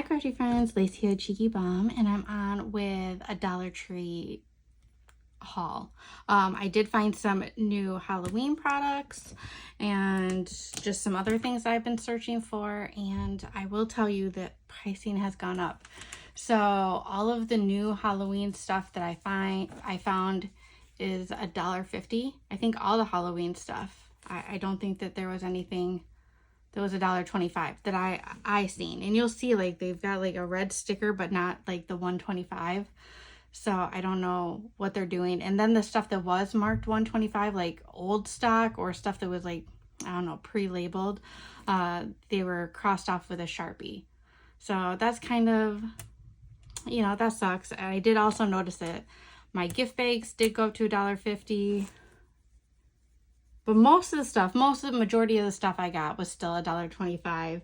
Hi Crafty friends, Lacey here, Cheeky Bum, and I'm on with a Dollar Tree haul. I did find some new Halloween products and just some other things I've been searching for, and I will tell you that pricing has gone up. So all of the new Halloween stuff that I found is $1.50. I think all the Halloween stuff. I don't think that there was anything. There was $1.25 that I seen, and you'll see like they've got like a red sticker but not like the 125. So I don't know what they're doing. And then the stuff that was marked 125, like old stock or stuff that was like, I don't know, pre-labeled, they were crossed off with a Sharpie. So that's kind of, you know, that sucks. I did also notice that my gift bags did go up to $1.50. But most of the majority of the stuff I got was still $1.25.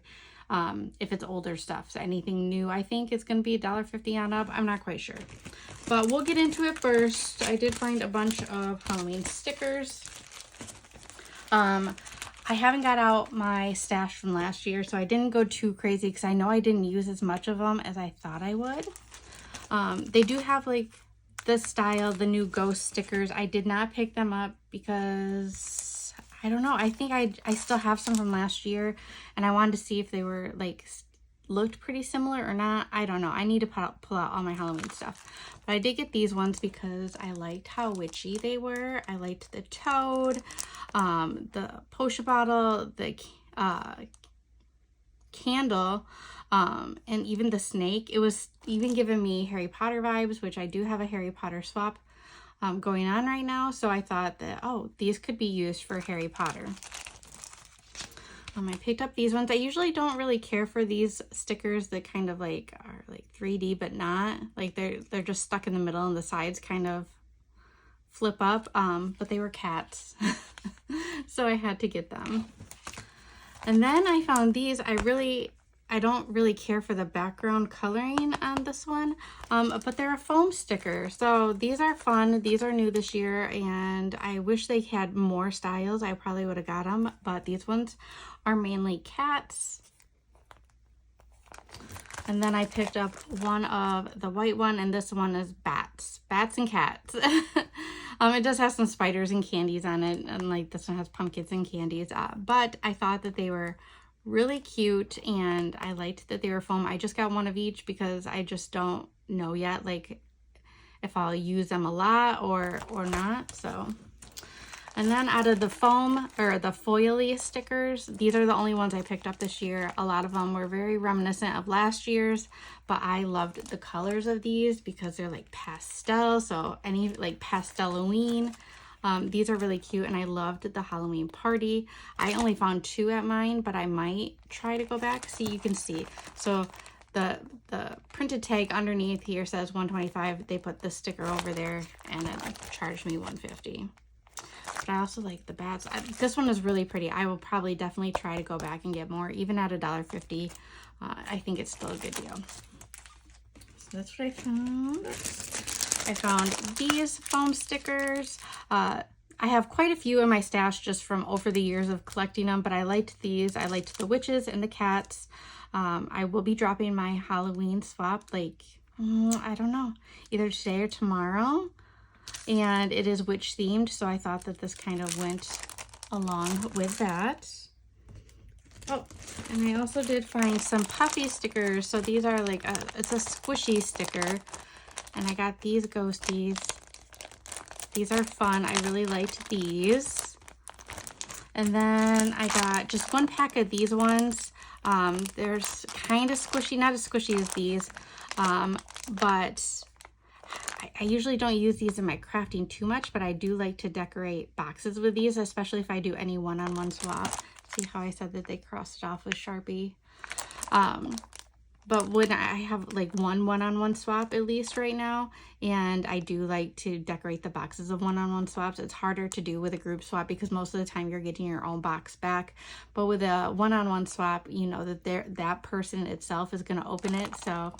If it's older stuff. So anything new, I think it's going to be $1.50 on up. I'm not quite sure. But we'll get into it first. I did find a bunch of Halloween stickers. I haven't got out my stash from last year, so I didn't go too crazy because I know I didn't use as much of them as I thought I would. They do have like the style, the new ghost stickers. I did not pick them up because I don't know. I think I still have some from last year, and I wanted to see if they were like looked pretty similar or not. I don't know. I need to pull out all my Halloween stuff. But I did get these ones because I liked how witchy they were. I liked the toad, the potion bottle, the candle, and even the snake. It was even giving me Harry Potter vibes, which I do have a Harry Potter swap going on right now. So I thought that, oh, these could be used for Harry Potter. I picked up these ones. I usually don't really care for these stickers that kind of like are like 3D, but not. Like they're just stuck in the middle and the sides kind of flip up. But they were cats. So I had to get them. And then I found these. I don't really care for the background coloring on this one, but they're a foam sticker. So these are fun. These are new this year, and I wish they had more styles. I probably would have got them, but these ones are mainly cats. And then I picked up one of the white one, and this one is bats and cats. It does have some spiders and candies on it, and like this one has pumpkins and candies, but I thought that they were really cute, and I liked that they were foam. I just got one of each because I just don't know yet like if I'll use them a lot or not. So, and then out of the foam or the foily stickers, these are the only ones I picked up this year. A lot of them were very reminiscent of last year's, but I loved the colors of these because they're like pastel, so any like pastel-Halloween. These are really cute, and I loved the Halloween party. I only found 2 at mine, but I might try to go back. See, you can see. So the printed tag underneath here says $1.25. They put the sticker over there, and it charged me $1.50. But I also like the bats. This one is really pretty. I will probably definitely try to go back and get more, even at $1.50. I think it's still a good deal. So that's what I found. I found these foam stickers. I have quite a few in my stash just from over the years of collecting them, but I liked these. I liked the witches and the cats. I will be dropping my Halloween swap, like, I don't know, either today or tomorrow. And it is witch themed, so I thought that this kind of went along with that. Oh, and I also did find some puffy stickers. So these are like, it's a squishy sticker. And I got these ghosties. These are fun. I really liked these. And then I got just one pack of these ones. There's kind of squishy, not as squishy as these, but I usually don't use these in my crafting too much, but I do like to decorate boxes with these, especially if I do any one-on-one swap. See how I said that they crossed it off with Sharpie? But when I have like one-on-one swap at least right now, and I do like to decorate the boxes of one-on-one swaps, it's harder to do with a group swap because most of the time you're getting your own box back. But with a one-on-one swap, you know that that person itself is going to open it. So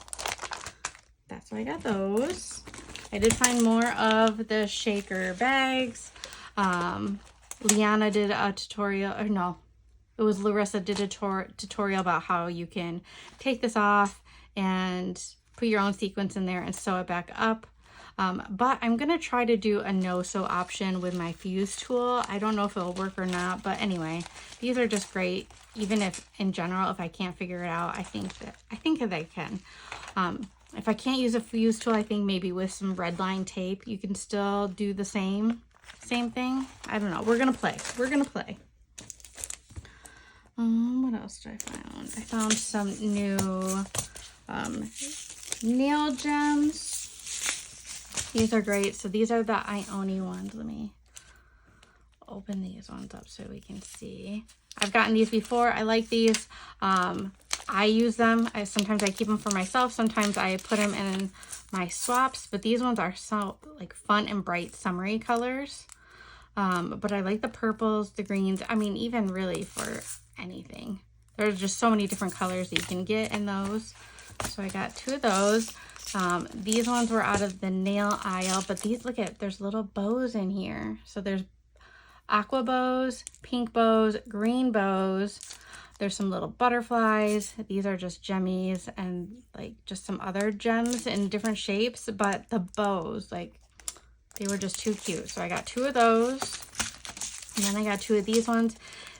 that's why I got those. I did find more of the shaker bags. Liana did a tutorial, or no, it was Larissa did a tutorial about how you can take this off and put your own sequins in there and sew it back up. But I'm gonna try to do a no-sew option with my fuse tool. I don't know if it'll work or not, but anyway, these are just great. Even if in general, if I can't figure it out, I think that I can. If I can't use a fuse tool, I think maybe with some red line tape, you can still do the same thing. I don't know. We're gonna play. What else did I find? I found some new nail gems. These are great. So these are the Ioni ones. Let me open these ones up so we can see. I've gotten these before. I like these. I use them. Sometimes I keep them for myself. Sometimes I put them in my swaps. But these ones are so like fun and bright summery colors. But I like the purples, the greens. I mean, even really for anything. There's just so many different colors that you can get in those. So I got 2 of those. These ones were out of the nail aisle, but these, look at, there's little bows in here. So there's aqua bows, pink bows, green bows. There's some little butterflies. These are just gemmies and like just some other gems in different shapes, but the bows, like, they were just too cute. So I got 2 of those. And then I got 2 of these ones.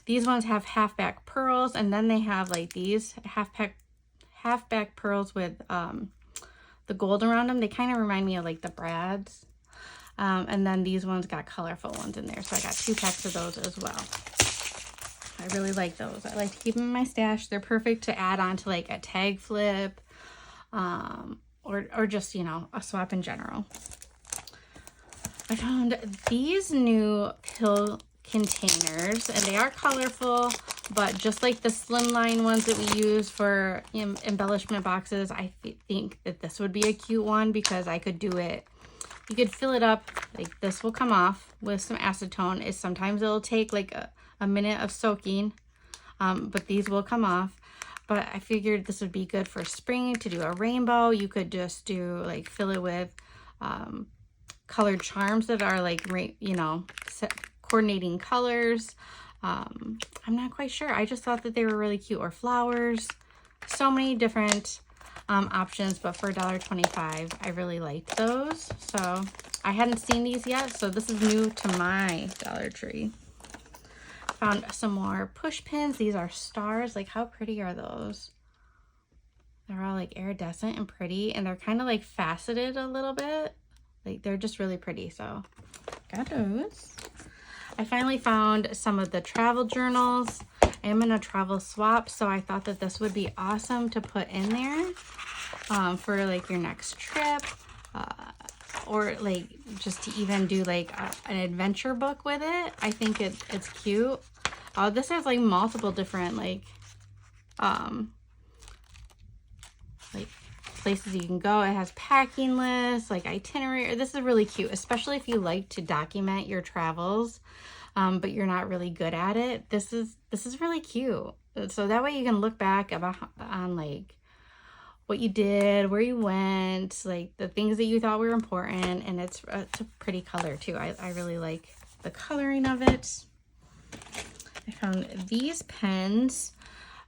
These ones have half back pearls, and then they have like these half back pearls with the gold around them. They kind of remind me of like the brads. And then these ones got colorful ones in there. So I got 2 packs of those as well. I really like those. I like to keep them in my stash. They're perfect to add on to like a tag flip, or just, you know, a swap in general. I found these new pill containers, and they are colorful, but just like the slimline ones that we use for embellishment boxes, I think that this would be a cute one because I could do it. You could fill it up, like this will come off with some acetone. Sometimes it'll take like a minute of soaking, but these will come off. But I figured this would be good for spring to do a rainbow. You could just do like fill it with colored charms that are like, you know, coordinating colors. I'm not quite sure. I just thought that they were really cute, or flowers. So many different options, but for $1.25, I really liked those. So I hadn't seen these yet, so this is new to my Dollar Tree. Found some more push pins. These are stars. Like, how pretty are those? They're all like iridescent and pretty, and they're kind of like faceted a little bit. Like, they're just really pretty. So got those. I finally found some of the travel journals. I am in a travel swap, so I thought that this would be awesome to put in there for like your next trip, or like just to even do like an adventure book with it. I think it's cute. This has like multiple different like places you can go. It has packing lists, like itinerary. This is really cute, especially if you like to document your travels, but you're not really good at it. This is really cute. So that way you can look back on like what you did, where you went, like the things that you thought were important, and it's a pretty color too. I really like the coloring of it. I found these pens.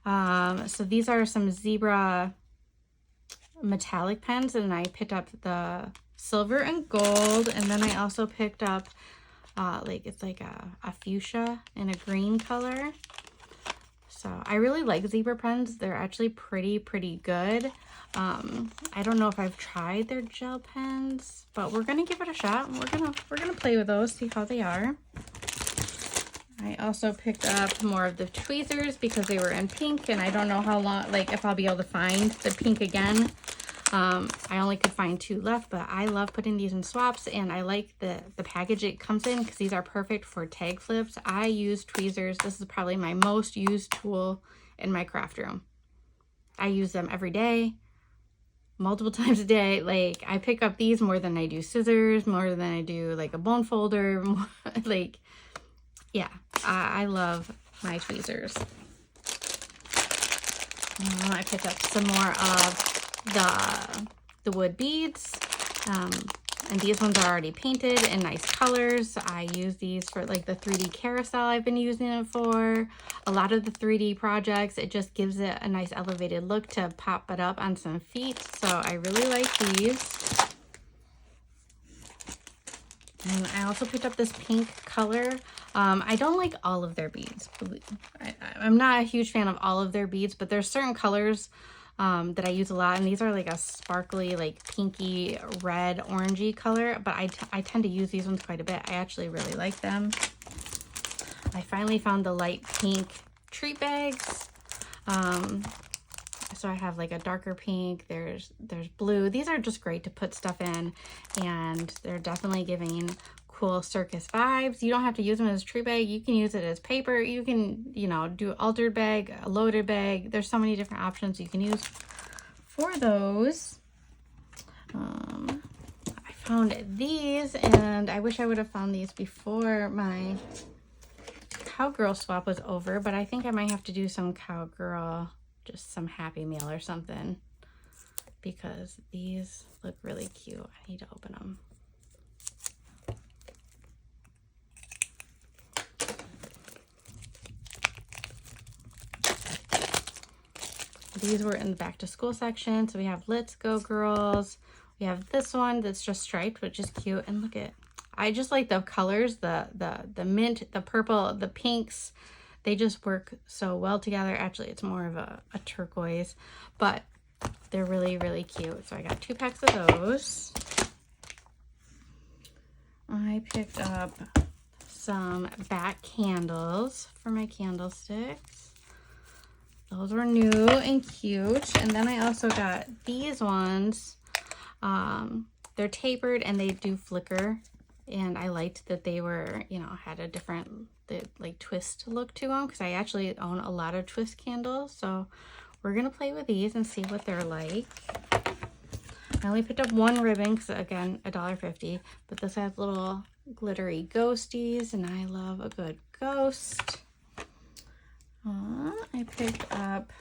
So these are some zebra metallic pens, and I picked up the silver and gold, and then I also picked up like it's like a fuchsia and a green color. So I really like zebra pens. They're actually pretty good. I don't know if I've tried their gel pens, but we're gonna give it a shot. We're gonna play with those, see how they are. I also picked up more of the tweezers because they were in pink, and I don't know how long, like if I'll be able to find the pink again. I only could find 2 left, but I love putting these in swaps, and I like the package it comes in because these are perfect for tag flips. I use tweezers. This is probably my most used tool in my craft room. I use them every day, multiple times a day. Like, I pick up these more than I do scissors, more than I do like a bone folder. Like, yeah, I love my tweezers. I picked up some more of the wood beads. And these ones are already painted in nice colors. I use these for like the 3D carousel I've been using it for. A lot of the 3D projects, it just gives it a nice elevated look to pop it up on some feet. So I really like these. And I also picked up this pink color. I don't like all of their beads. I'm not a huge fan of all of their beads, but there's certain colors that I use a lot. And these are like a sparkly, like pinky, red, orangey color. But I tend to use these ones quite a bit. I actually really like them. I finally found the light pink treat bags. So I have like a darker pink, there's blue. These are just great to put stuff in, and they're definitely giving cool circus vibes. You don't have to use them as a treat bag. You can use it as paper. You can, you know, do an altered bag, a loaded bag. There's so many different options you can use for those. I found these, and I wish I would have found these before my cowgirl swap was over, but I think I might have to do some cowgirl, just some Happy Meal or something, because these look really cute. I need to open them. These were in the back to school section. So we have Let's Go Girls. We have this one that's just striped, which is cute. And look at, I just like the colors, the mint, the purple, the pinks. They just work so well together. Actually, it's more of a turquoise, but they're really, really cute. So I got 2 packs of those. I picked up some back candles for my candlesticks. Those were new and cute. And then I also got these ones. They're tapered and they do flicker. And I liked that they were, you know, had a different like twist look to them, because I actually own a lot of twist candles. So we're gonna play with these and see what they're like. I only picked up 1 ribbon because, again, $1.50, but this has little glittery ghosties, and I love a good ghost. I picked up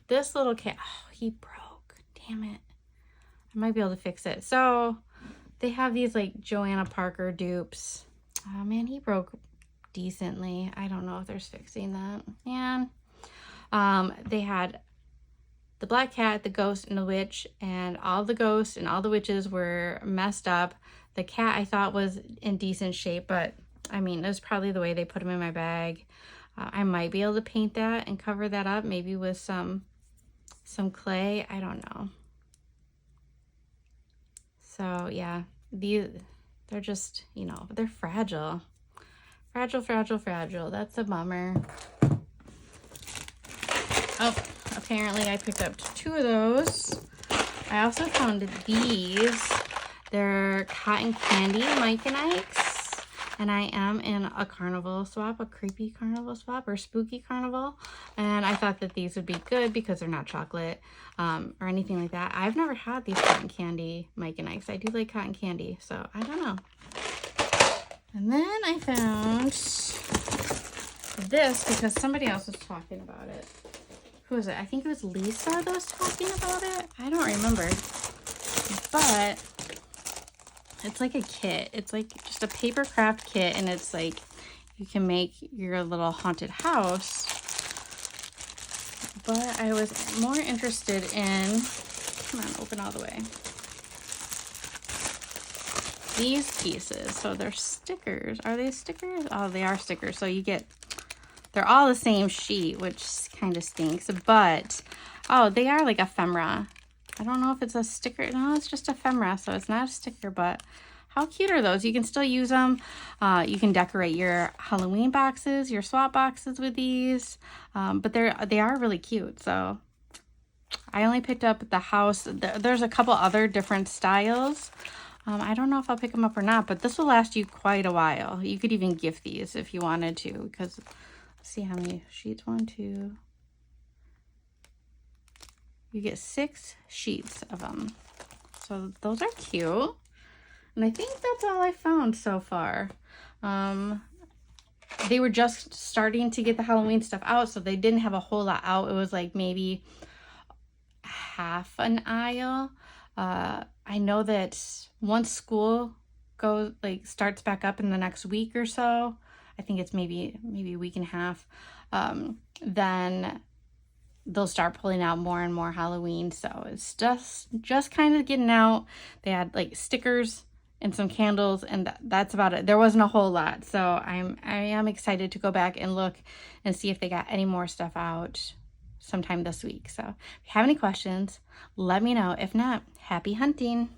this little cat. Oh, he broke. Damn it. I might be able to fix it. So they have these like Joanna Parker dupes. Oh man, he broke decently. I don't know if there's fixing that. Man. They had the black cat, the ghost, and the witch, and all the ghosts and all the witches were messed up. The cat I thought was in decent shape, but I mean, it was probably the way they put him in my bag. I might be able to paint that and cover that up, maybe with some clay. I don't know. So yeah, they're just, you know, they're fragile. Fragile, fragile, fragile. That's a bummer. Oh, apparently I picked up 2 of those. I also found these. They're cotton candy Mike and Ike's. And I am in a carnival swap, a creepy carnival swap or spooky carnival. And I thought that these would be good because they're not chocolate or anything like that. I've never had these cotton candy Mike and Ike's. I do like cotton candy, so I don't know. And then I found this because somebody else was talking about it. Who was it? I think it was Lisa that was talking about it. I don't remember. But it's like a kit. It's like just a paper craft kit, and it's like you can make your little haunted house. But I was more interested in, come on, open all the way, these pieces. So they're stickers. Are they stickers? Oh, they are stickers. So you get, they're all the same sheet, which kind of stinks, but oh, they are like ephemera. I don't know if it's a sticker. No, it's just ephemera, so it's not a sticker, but how cute are those? You can still use them. You can decorate your Halloween boxes, your swap boxes with these, but they are really cute. So I only picked up the house. There's a couple other different styles. I don't know if I'll pick them up or not, but this will last you quite a while. You could even gift these if you wanted to, because let's see how many sheets. 1, 2. You get 6 sheets of them. So those are cute. And I think that's all I found so far. They were just starting to get the Halloween stuff out, so they didn't have a whole lot out. It was like maybe half an aisle I know that once school starts back up in the next week or so, I think it's maybe a week and a half, then they'll start pulling out more and more Halloween. So it's just kind of getting out. They had like stickers and some candles, and that's about it. There wasn't a whole lot. So I am excited to go back and look and see if they got any more stuff out sometime this week. So if you have any questions, let me know. If not, happy hunting.